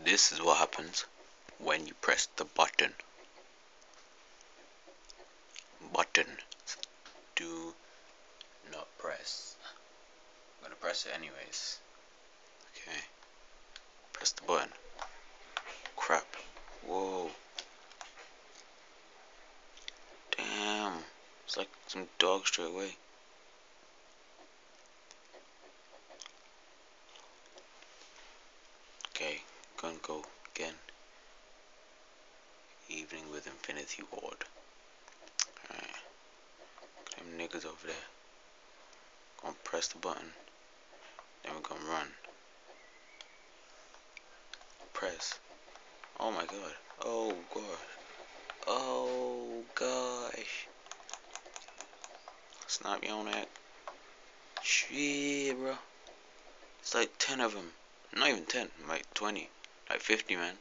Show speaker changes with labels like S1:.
S1: this is what happens when you press the button. Do not press. I'm gonna press it anyways. Okay. Press the button. Crap. Whoa. Damn. It's like some dog straight away. Okay. Gonna go again. Evening with Infinity Ward. Alright. Them niggas over there. Gonna press the button. Then we're gonna run. Press. Oh my god. Oh god. Oh gosh. Snap me on that. Shit, bro. It's like 10 of them. Not even 10. Like 20. Like 50, man.